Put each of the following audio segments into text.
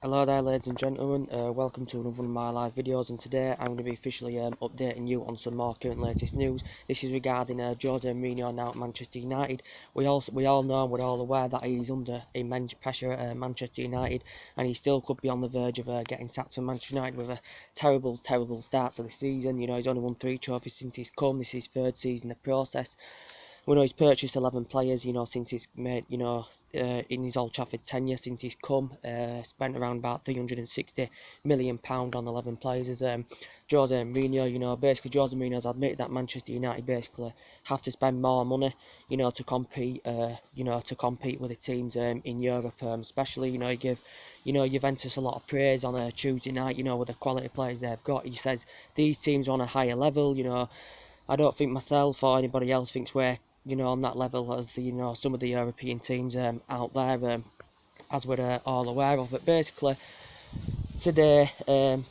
Hello there ladies and gentlemen, welcome to another one of my live videos, and today I'm going to be officially updating you on some more current latest news. This is regarding Jose Mourinho now at Manchester United. We all know and we're all aware that he's under immense pressure at Manchester United, and he still could be on the verge of getting sacked from Manchester United with a terrible start to the season. You know, he's only won 3 trophies since he's come. This is his 3rd season in the process. We know he's purchased 11 players, you know, since he's made, in his Old Trafford tenure, since he's come, spent around about £360 million on 11 players. As Jose Mourinho, you know, basically Jose Mourinho's admitted that Manchester United basically have to spend more money, you know, to compete with the teams in Europe, especially, you know, he give, you know, Juventus a lot of praise on a Tuesday night, you know, with the quality players they've got. He says these teams are on a higher level, you know. I don't think myself or anybody else thinks we're, you know, on that level as, you know, some of the European teams out there, as we're all aware of. But basically, today,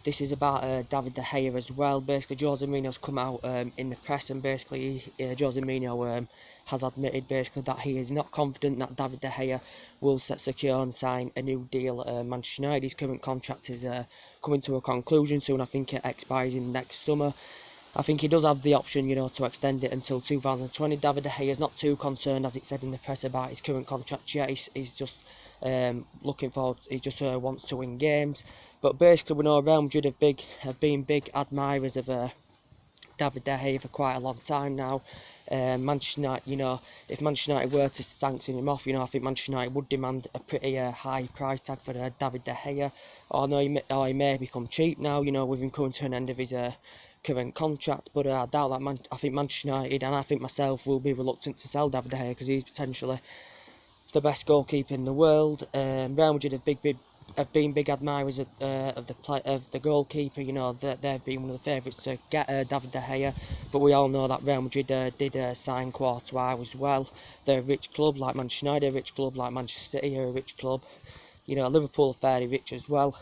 this is about David De Gea as well. Basically, Jose Mourinho's come out in the press, and basically, Jose Mourinho has admitted basically that he is not confident that David De Gea will secure and sign a new deal at Manchester United. His current contract is coming to a conclusion soon. I think it expires in next summer. I think he does have the option, you know, to extend it until 2020. David De Gea is not too concerned, as it said in the press, about his current contract yet. He's just looking forward. He just wants to win games. But basically, we know Real Madrid have been big admirers of David De Gea for quite a long time now. Manchester United, you know, if Manchester United were to sanction him off, you know, I think Manchester United would demand a pretty high price tag for David De Gea. Or he may become cheap now, you know, with him coming to an end of his current contract. But I doubt that. I think Manchester United, and I think myself, will be reluctant to sell David De Gea because he's potentially the best goalkeeper in the world. Real Madrid have been big admirers of the goalkeeper. You know, they've been one of the favourites to get David De Gea. But we all know that Real Madrid did sign Courtois as well. They're a rich club like Manchester United, a rich club like Manchester City, are a rich club. You know, Liverpool are fairly rich as well.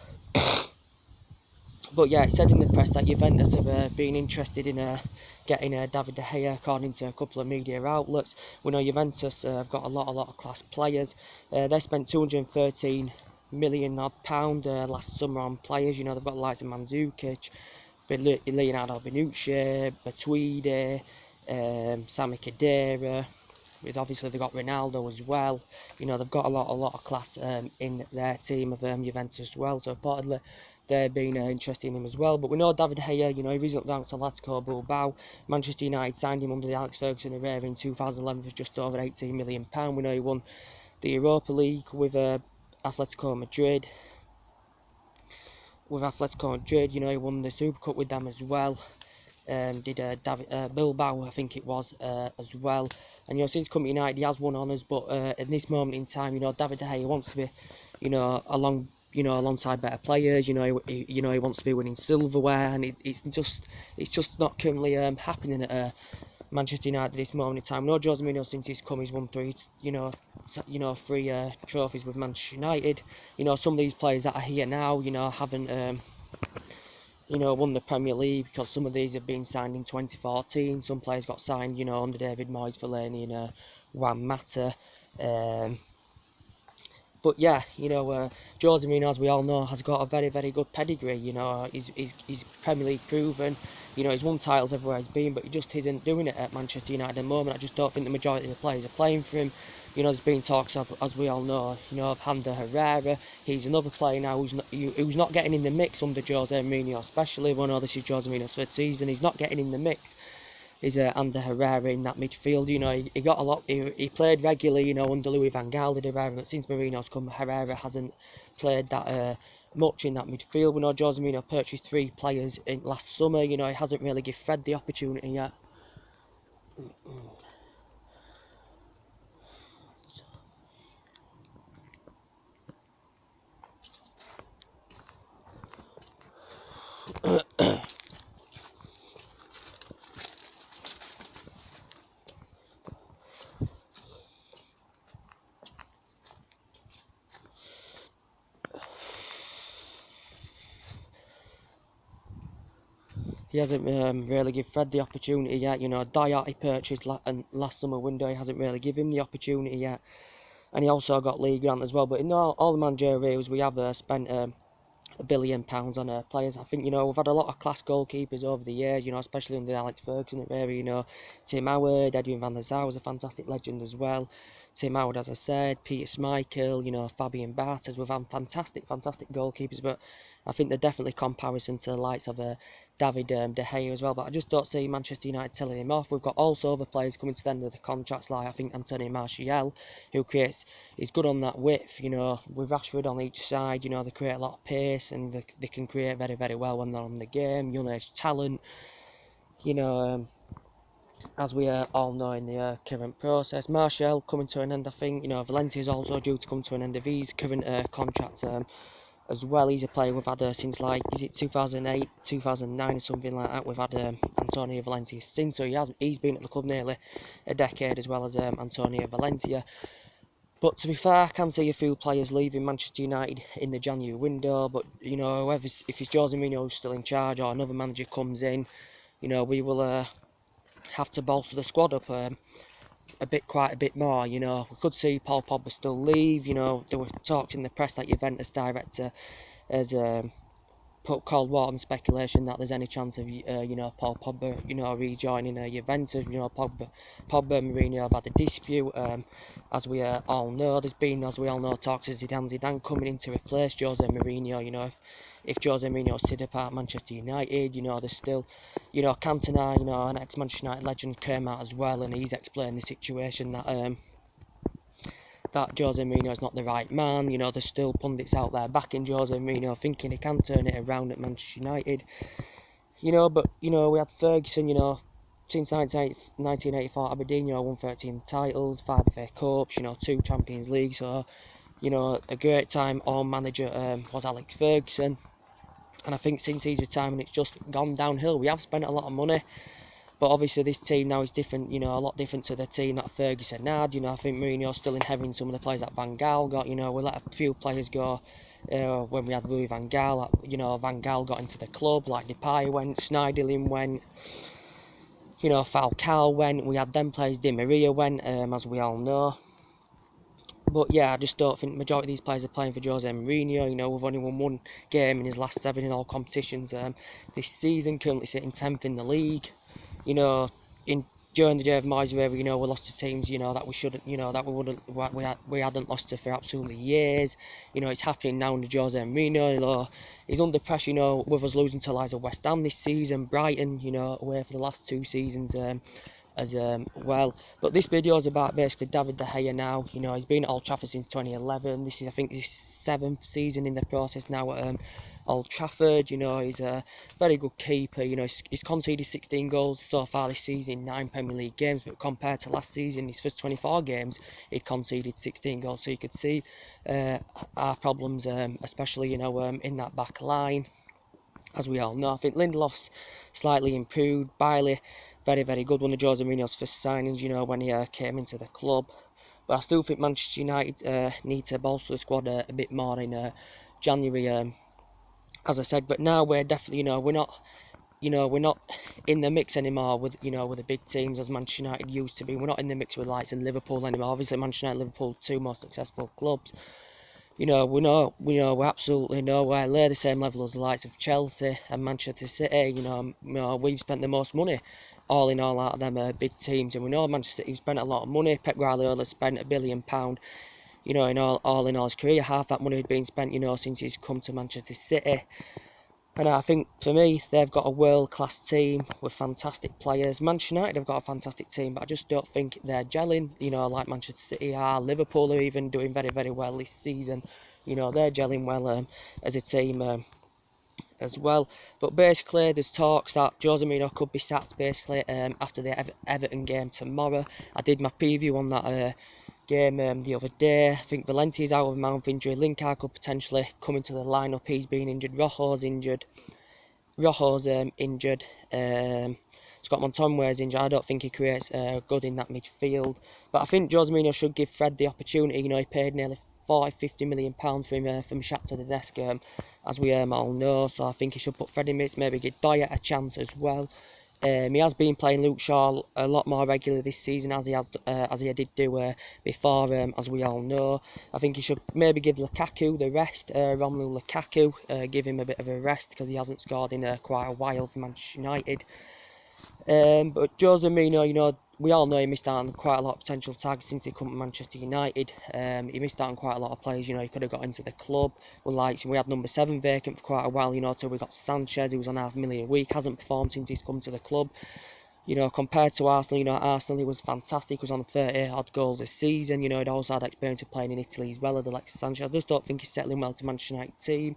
But yeah, it said in the press that Juventus have been interested in getting David De Gea, according to a couple of media outlets. We know Juventus have got a lot of class players. They spent £213 million pound last summer on players. You know, they've got the likes of Mandzukic, Leonardo Bonucci, Matuidi, Sami Khedira. Obviously they've got Ronaldo as well. You know, they've got a lot of class in their team of Juventus as well. So reportedly they've been interested in him as well. But we know David De Gea, you know, he recently went to Atletico Bilbao. Manchester United signed him under the Alex Ferguson era in 2011 for just over £18 million. We know he won the Europa League with Atletico Madrid. You know, he won the Super Cup with them as well. Bilbao, I think it was, as well. And, you know, since coming to United, he has won honours, but at this moment in time, you know, David De Gea wants to be, you know, alongside better players. You know, he wants to be winning silverware, and it's just not currently happening at Manchester United at this moment in time. No, Jose Mourinho, since he's come, he's won 3 trophies with Manchester United. You know, some of these players that are here now, you know, haven't won the Premier League, because some of these have been signed in 2014. Some players got signed, you know, under David Moyes, Fellaini and Juan Mata. But yeah, you know, Jose Mourinho, as we all know, has got a very good pedigree. You know, he's Premier League proven. You know, he's won titles everywhere he's been, but he just isn't doing it at Manchester United at the moment. I just don't think the majority of the players are playing for him. You know, there's been talks of, as we all know, you know, of Ander Herrera. He's another player now who's not getting in the mix under Jose Mourinho, especially when this is Jose Mourinho's 3rd season. He's not getting in the mix. Is Ander Herrera in that midfield. You know, he got a lot. He played regularly, you know, under Louis van Gaal, did Herrera, but since Mourinho's come, Herrera hasn't played that much in that midfield. We know Jose Mourinho purchased 3 players in last summer. You know, he hasn't really given Fred the opportunity yet. He hasn't really given Fred the opportunity yet. You know, Diat he purchased last summer window. He hasn't really given him the opportunity yet. and he also got league grant as well. But in all the managerial areas, we have spent £1 billion on players. I think, we've had a lot of class goalkeepers over the years, especially under Alex Ferguson era, Tim Howard, Edwin van der Sar was a fantastic legend as well. Tim Howard, as I said, Peter Schmeichel, Fabian Barthez. We've had fantastic goalkeepers, but I think they're definitely comparison to the likes of David De Gea as well. But I just don't see Manchester United telling him off. We've got also other players coming to the end of the contracts, like I think Antonio Martial, who is good on that width, with Rashford on each side, they create a lot of pace, and they can create very, very well when they're on the game. Young age talent, as we all know in the current process. Martial coming to an end, I think. Valencia is also due to come to an end of his current contract as well. He's a player we've had since, is it 2008, 2009 or something like that. We've had Antonio Valencia since, so he's been at the club nearly a decade, as well as Antonio Valencia. But to be fair, I can see a few players leaving Manchester United in the January window. But if it's Jose Mourinho who's still in charge, or another manager comes in, we will have to bolster the squad up quite a bit more. We could see Paul Pogba still leave. There were talks in the press that Juventus director has put cold water on speculation that there's any chance of Paul Pogba rejoining Juventus. Pogba and Mourinho have had a dispute. As we all know, there's been, as we all know, talks of Zidane coming in to replace Jose Mourinho. If Jose Mourinho is to depart Manchester United, there's still, Cantona, an ex-Manchester United legend, came out as well, and he's explained the situation that Jose Mourinho is not the right man. There's still pundits out there backing Jose Mourinho, thinking he can turn it around at Manchester United. But we had Ferguson, since 1984 Aberdeen, won 13 titles, 5 FA Cups, 2 Champions League. So, a great time on manager was Alex Ferguson. And I think since his retirement, it's just gone downhill. We have spent a lot of money, but obviously this team now is different, a lot different to the team that Ferguson had. I think Mourinho's still inheriting some of the players that Van Gaal got. We let a few players go when we had Louis Van Gaal. Van Gaal got into the club, like Depay went, Schneiderlin went, Falcao went. We had them players, Di Maria went, as we all know. But yeah, I just don't think the majority of these players are playing for Jose Mourinho. We've only won 1 game in his last 7 in all competitions this season, currently sitting 10th in the league. During the David Moyes era, we lost to teams, that we shouldn't, that we hadn't lost to for absolutely years. It's happening now under Jose Mourinho. He's under pressure, with us losing to West Ham this season, Brighton, away for the last 2 seasons as well. But this video is about basically David De Gea now. He's been at Old Trafford since 2011. This is, I think, his 7th season in the process now at Old Trafford. He's a very good keeper. He's conceded 16 goals so far this season in 9 Premier League games, but compared to last season, his first 24 games, he'd conceded 16 goals. So you could see our problems, especially in that back line. As we all know, I think Lindelof's slightly improved. Bailey, very, very good. One of Jose Mourinho's first signings, when he came into the club. But I still think Manchester United need to bolster the squad a bit more in January, as I said. But now we're definitely, we're not in the mix anymore with the big teams as Manchester United used to be. We're not in the mix with likes in Liverpool anymore. Obviously, Manchester United and Liverpool, 2 most successful clubs. We absolutely nowhere near the same level as the likes of Chelsea and Manchester City. We've spent the most money, all in all, out of them big teams, and we know Manchester City spent a lot of money. Pep Guardiola spent £1 billion, in all his career. Half that money had been spent, since he's come to Manchester City. And I think, for me, they've got a world-class team with fantastic players. Manchester United have got a fantastic team, but I just don't think they're gelling, like Manchester City are. Liverpool are even doing very, very well this season. They're gelling well as a team as well. But basically, there's talks that Jose Mourinho could be sacked, basically, after the Everton game tomorrow. I did my preview on that game the other day. I think Valencia's out of mouth injury. Linkar could potentially come into the lineup. He's been injured. Rojo's injured. Scott McTominay's injured. I don't think he creates good in that midfield. But I think Jose Mourinho should give Fred the opportunity. He paid nearly £40-50 million for him from Shakhtar Donetsk, as we all know. So I think he should put Fred in midst, maybe give Dyer a chance as well. He has been playing Luke Shaw a lot more regularly this season, as he did do before, as we all know. I think he should maybe give Lukaku the rest, Romelu Lukaku, give him a bit of a rest because he hasn't scored in quite a while for Manchester United. But Jose Mourinho, you know, we all know he missed out on quite a lot of potential tags since he come to Manchester United. He missed out on quite a lot of players, you know, he could have got into the club. We had number 7 vacant for quite a while, you know, till we got Sanchez, who was on $500,000 a week, hasn't performed since he's come to the club. You know, compared to Arsenal, you know, Arsenal, he was fantastic, he was on 30 odd goals this season, you know, he'd also had experience of playing in Italy as well, Alexis Sanchez. I just don't think he's settling well to Manchester United team.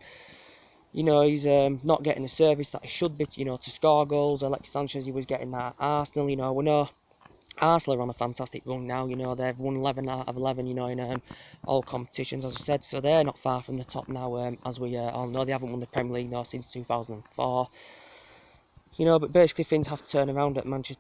You know, he's not getting the service that he should be, you know, to score goals. Alexis Sanchez, he was getting that at Arsenal, you know, we know Arsenal are on a fantastic run now, you know, they've won 11 out of 11, you know, in all competitions, as I said, so they're not far from the top now, as we all know. They haven't won the Premier League now since 2004, you know, but basically things have to turn around at Manchester